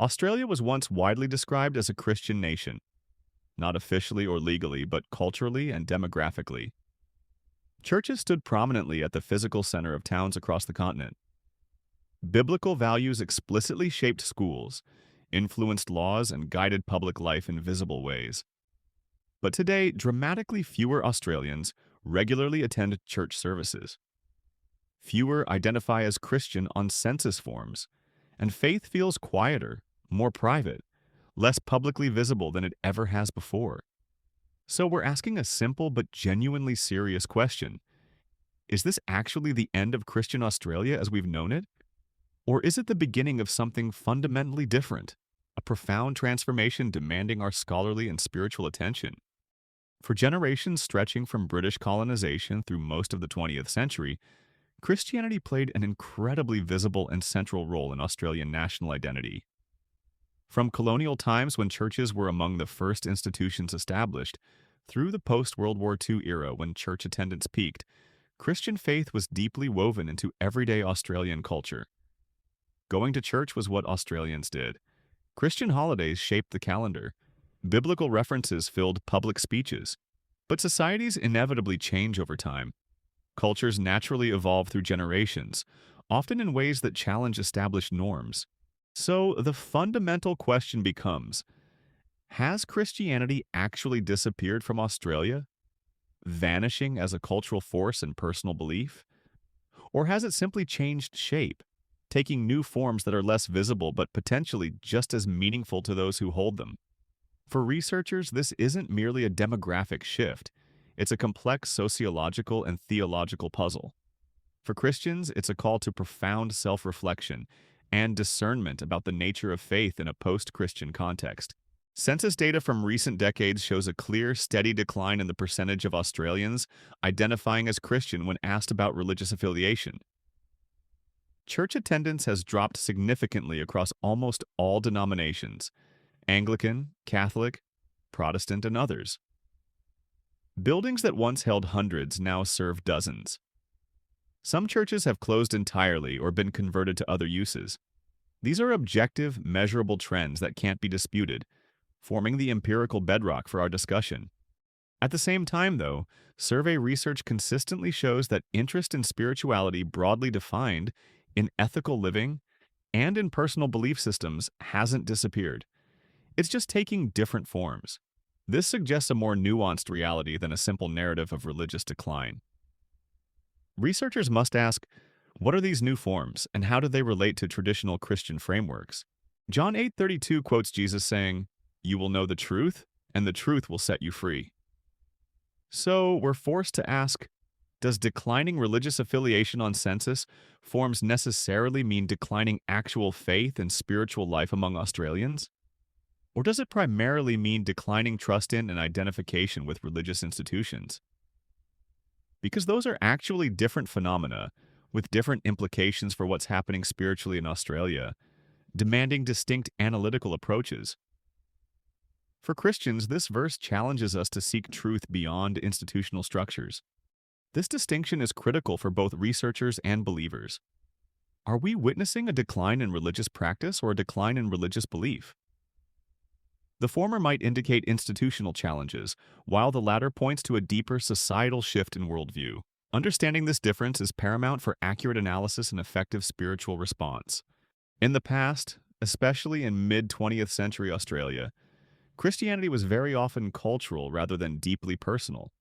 Australia was once widely described as a Christian nation, not officially or legally, but culturally and demographically. Churches stood prominently at the physical center of towns across the continent. Biblical values explicitly shaped schools, influenced laws, and guided public life in visible ways. But today, dramatically fewer Australians regularly attend church services. Fewer identify as Christian on census forms, and faith feels quieter, more private, less publicly visible than it ever has before. So we're asking a simple but genuinely serious question. Is this actually the end of Christian Australia as we've known it? Or is it the beginning of something fundamentally different, a profound transformation demanding our scholarly and spiritual attention? For generations stretching from British colonization through most of the 20th century, Christianity played an incredibly visible and central role in Australian national identity. From colonial times when churches were among the first institutions established, through the post-World War II era when church attendance peaked, Christian faith was deeply woven into everyday Australian culture. Going to church was what Australians did. Christian holidays shaped the calendar. Biblical references filled public speeches. But societies inevitably change over time. Cultures naturally evolve through generations, often in ways that challenge established norms. So the fundamental question becomes, has Christianity actually disappeared from Australia, vanishing as a cultural force and personal belief? Or has it simply changed shape, taking new forms that are less visible but potentially just as meaningful to those who hold them? For researchers, this isn't merely a demographic shift. It's a complex sociological and theological puzzle. For Christians, it's a call to profound self-reflection and discernment about the nature of faith in a post-Christian context. Census data from recent decades shows a clear, steady decline in the percentage of Australians identifying as Christian when asked about religious affiliation. Church attendance has dropped significantly across almost all denominations: Anglican, Catholic, Protestant, and others. Buildings that once held hundreds now serve dozens. Some churches have closed entirely or been converted to other uses. These are objective, measurable trends that can't be disputed, forming the empirical bedrock for our discussion. At the same time, though, survey research consistently shows that interest in spirituality broadly defined, in ethical living, and in personal belief systems hasn't disappeared. It's just taking different forms. This suggests a more nuanced reality than a simple narrative of religious decline. Researchers must ask, what are these new forms, and how do they relate to traditional Christian frameworks? John 8:32 quotes Jesus saying, "You will know the truth, and the truth will set you free." So we're forced to ask, does declining religious affiliation on census forms necessarily mean declining actual faith and spiritual life among Australians? Or does it primarily mean declining trust in and identification with religious institutions? Because those are actually different phenomena, with different implications for what's happening spiritually in Australia, demanding distinct analytical approaches. For Christians, this verse challenges us to seek truth beyond institutional structures. This distinction is critical for both researchers and believers. Are we witnessing a decline in religious practice or a decline in religious belief? The former might indicate institutional challenges, while the latter points to a deeper societal shift in worldview. Understanding this difference is paramount for accurate analysis and effective spiritual response. In the past, especially in mid-20th century Australia, Christianity was very often cultural rather than deeply personal.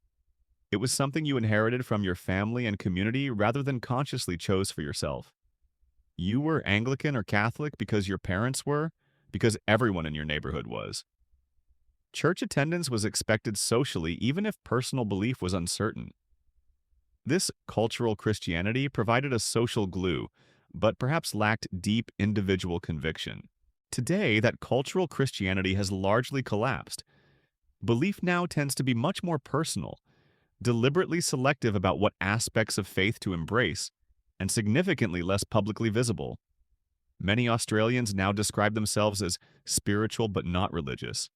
It was something you inherited from your family and community rather than consciously chose for yourself. You were Anglican or Catholic because your parents were, because everyone in your neighborhood was. Church attendance was expected socially even if personal belief was uncertain. This cultural Christianity provided a social glue, but perhaps lacked deep individual conviction. Today, that cultural Christianity has largely collapsed. Belief now tends to be much more personal, deliberately selective about what aspects of faith to embrace, and significantly less publicly visible. Many Australians now describe themselves as spiritual but not religious,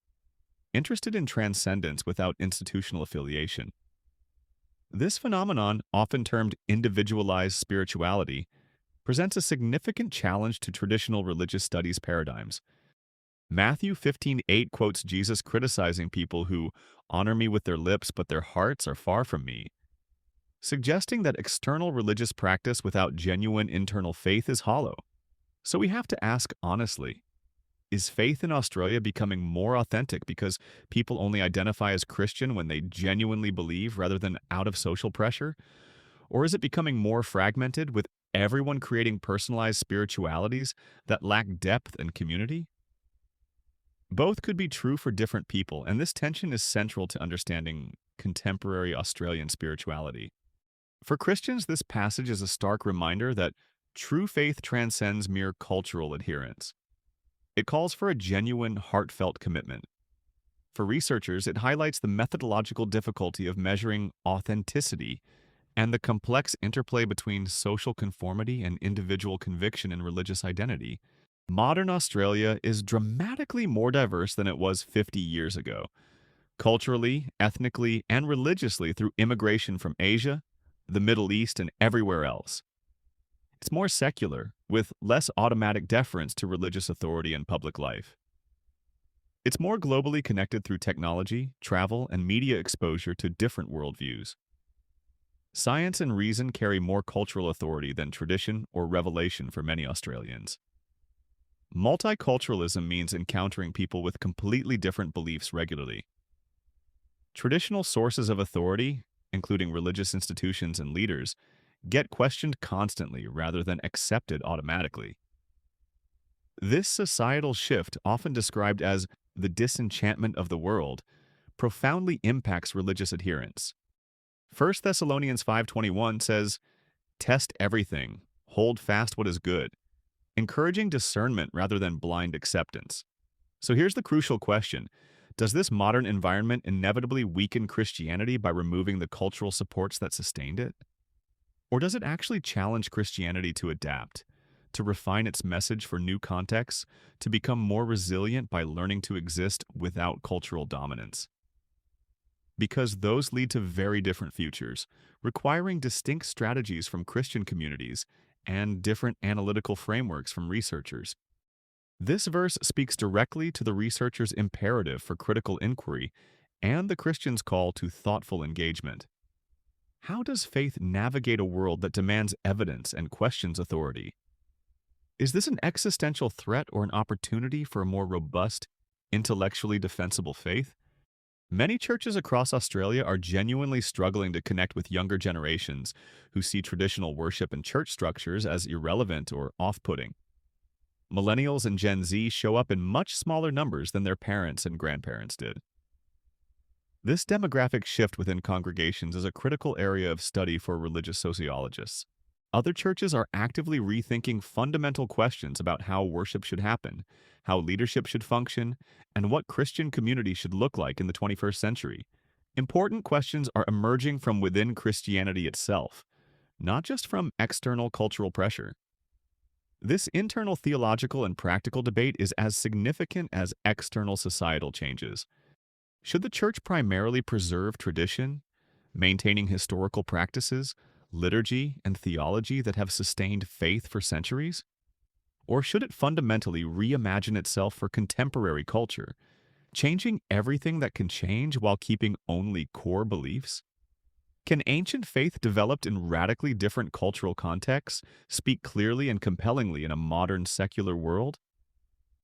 interested in transcendence without institutional affiliation. This phenomenon, often termed individualized spirituality, presents a significant challenge to traditional religious studies paradigms. Matthew 15:8 quotes Jesus criticizing people who honor me with their lips, but their hearts are far from me, suggesting that external religious practice without genuine internal faith is hollow. So we have to ask honestly, is faith in Australia becoming more authentic because people only identify as Christian when they genuinely believe rather than out of social pressure? Or is it becoming more fragmented with everyone creating personalized spiritualities that lack depth and community? Both could be true for different people, and this tension is central to understanding contemporary Australian spirituality. For Christians, this passage is a stark reminder that true faith transcends mere cultural adherence. It calls for a genuine, heartfelt commitment. For researchers, it highlights the methodological difficulty of measuring authenticity and the complex interplay between social conformity and individual conviction in religious identity. Modern Australia is dramatically more diverse than it was 50 years ago, culturally, ethnically, and religiously through immigration from Asia, the Middle East, and everywhere else. It's more secular, with less automatic deference to religious authority in public life. It's more globally connected through technology, travel, and media exposure to different worldviews. Science and reason carry more cultural authority than tradition or revelation for many Australians. Multiculturalism means encountering people with completely different beliefs regularly. Traditional sources of authority, including religious institutions and leaders, get questioned constantly rather than accepted automatically. This societal shift, often described as the disenchantment of the world, profoundly impacts religious adherence. 1 Thessalonians 5:21 says, "Test everything, hold fast what is good," encouraging discernment rather than blind acceptance. So here's the crucial question. Does this modern environment inevitably weaken Christianity by removing the cultural supports that sustained it? Or does it actually challenge Christianity to adapt, to refine its message for new contexts, to become more resilient by learning to exist without cultural dominance? Because those lead to very different futures, requiring distinct strategies from Christian communities and different analytical frameworks from researchers. This verse speaks directly to the researcher's imperative for critical inquiry and the Christian's call to thoughtful engagement. How does faith navigate a world that demands evidence and questions authority? Is this an existential threat or an opportunity for a more robust, intellectually defensible faith? Many churches across Australia are genuinely struggling to connect with younger generations who see traditional worship and church structures as irrelevant or off-putting. Millennials and Gen Z show up in much smaller numbers than their parents and grandparents did. This demographic shift within congregations is a critical area of study for religious sociologists. Other churches are actively rethinking fundamental questions about how worship should happen, how leadership should function, and what Christian community should look like in the 21st century. Important questions are emerging from within Christianity itself, not just from external cultural pressure. This internal theological and practical debate is as significant as external societal changes. Should the church primarily preserve tradition, maintaining historical practices, liturgy, and theology that have sustained faith for centuries? Or should it fundamentally reimagine itself for contemporary culture, changing everything that can change while keeping only core beliefs? Can ancient faith developed in radically different cultural contexts speak clearly and compellingly in a modern secular world?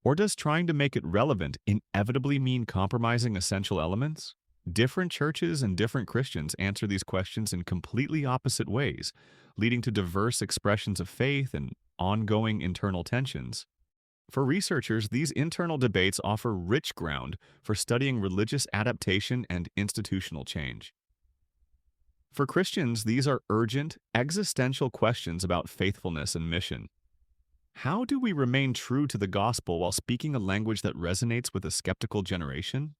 Or does trying to make it relevant inevitably mean compromising essential elements? Different churches and different Christians answer these questions in completely opposite ways, leading to diverse expressions of faith and ongoing internal tensions. For researchers, these internal debates offer rich ground for studying religious adaptation and institutional change. For Christians, these are urgent, existential questions about faithfulness and mission. How do we remain true to the gospel while speaking a language that resonates with a skeptical generation?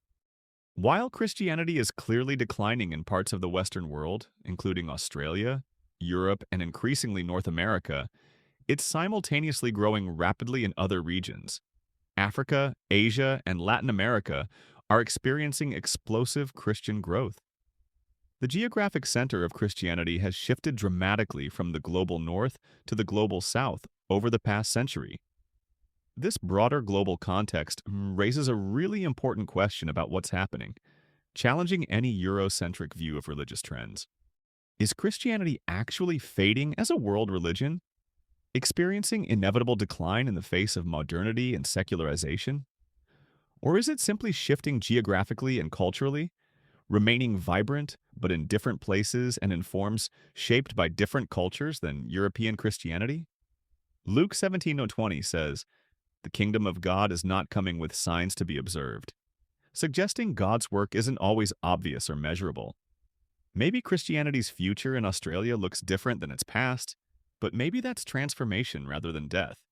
While Christianity is clearly declining in parts of the Western world, including Australia, Europe, and increasingly North America, it's simultaneously growing rapidly in other regions. Africa, Asia, and Latin America are experiencing explosive Christian growth. The geographic center of Christianity has shifted dramatically from the global north to the global south over the past century. This broader global context raises a really important question about what's happening, challenging any Eurocentric view of religious trends. Is Christianity actually fading as a world religion, experiencing inevitable decline in the face of modernity and secularization? Or is it simply shifting geographically and culturally, remaining vibrant but in different places and in forms shaped by different cultures than European Christianity? Luke 17:20 says, "The kingdom of God is not coming with signs to be observed," suggesting God's work isn't always obvious or measurable. Maybe Christianity's future in Australia looks different than its past, but maybe that's transformation rather than death.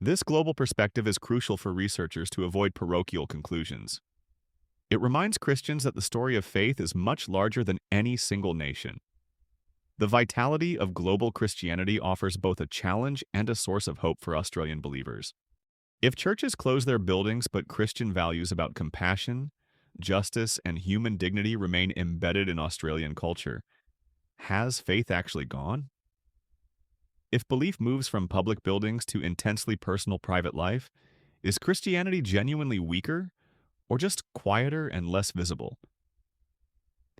This global perspective is crucial for researchers to avoid parochial conclusions. It reminds Christians that the story of faith is much larger than any single nation. The vitality of global Christianity offers both a challenge and a source of hope for Australian believers. If churches close their buildings but Christian values about compassion, justice, and human dignity remain embedded in Australian culture, has faith actually gone? If belief moves from public buildings to intensely personal private life, is Christianity genuinely weaker or just quieter and less visible?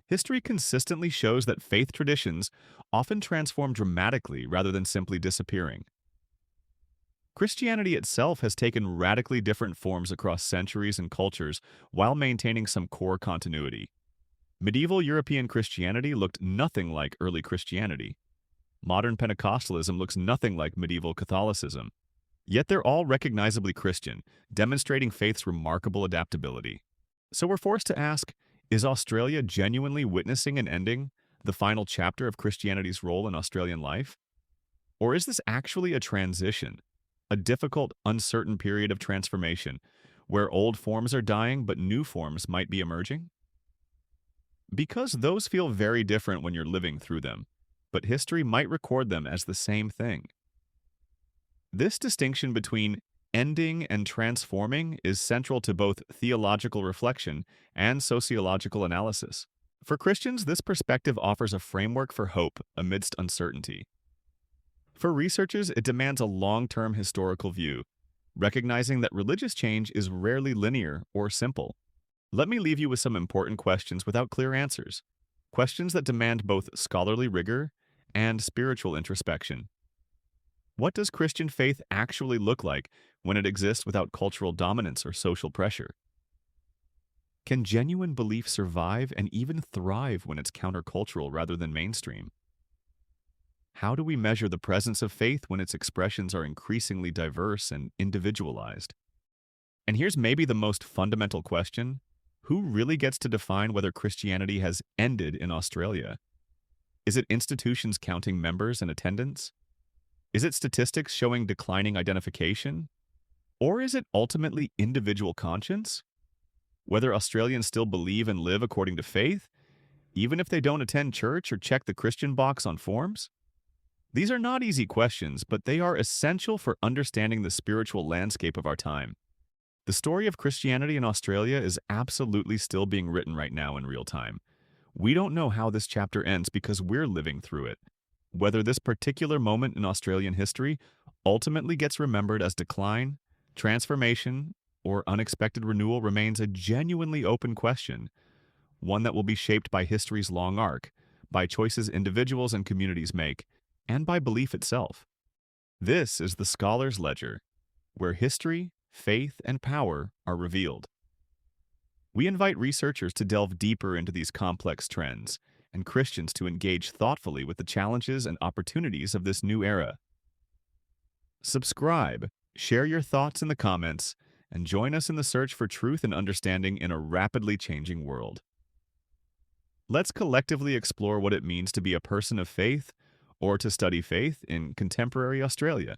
History consistently shows that faith traditions often transform dramatically rather than simply disappearing. Christianity itself has taken radically different forms across centuries and cultures while maintaining some core continuity. Medieval European Christianity looked nothing like early Christianity. Modern Pentecostalism looks nothing like medieval Catholicism. Yet they're all recognizably Christian, demonstrating faith's remarkable adaptability. So we're forced to ask, is Australia genuinely witnessing an ending, the final chapter of Christianity's role in Australian life? Or is this actually a transition, a difficult, uncertain period of transformation, where old forms are dying but new forms might be emerging? Because those feel very different when you're living through them, but history might record them as the same thing. This distinction between ending and transforming is central to both theological reflection and sociological analysis. For Christians, this perspective offers a framework for hope amidst uncertainty. For researchers, it demands a long-term historical view, recognizing that religious change is rarely linear or simple. Let me leave you with some important questions without clear answers, questions that demand both scholarly rigor and spiritual introspection. What does Christian faith actually look like when it exists without cultural dominance or social pressure? Can genuine belief survive and even thrive when it's countercultural rather than mainstream? How do we measure the presence of faith when its expressions are increasingly diverse and individualized? And here's maybe the most fundamental question: who really gets to define whether Christianity has ended in Australia? Is it institutions counting members and attendance? Is it statistics showing declining identification? Or is it ultimately individual conscience? Whether Australians still believe and live according to faith, even if they don't attend church or check the Christian box on forms? These are not easy questions, but they are essential for understanding the spiritual landscape of our time. The story of Christianity in Australia is absolutely still being written right now in real time. We don't know how this chapter ends because we're living through it. Whether this particular moment in Australian history ultimately gets remembered as decline, transformation, or unexpected renewal remains a genuinely open question, one that will be shaped by history's long arc, by choices individuals and communities make, and by belief itself. This is the Scholar's Ledger, where history, faith, and power are revealed. We invite researchers to delve deeper into these complex trends, and Christians to engage thoughtfully with the challenges and opportunities of this new era. Subscribe, share your thoughts in the comments, and join us in the search for truth and understanding in a rapidly changing world. Let's collectively explore what it means to be a person of faith or to study faith in contemporary Australia.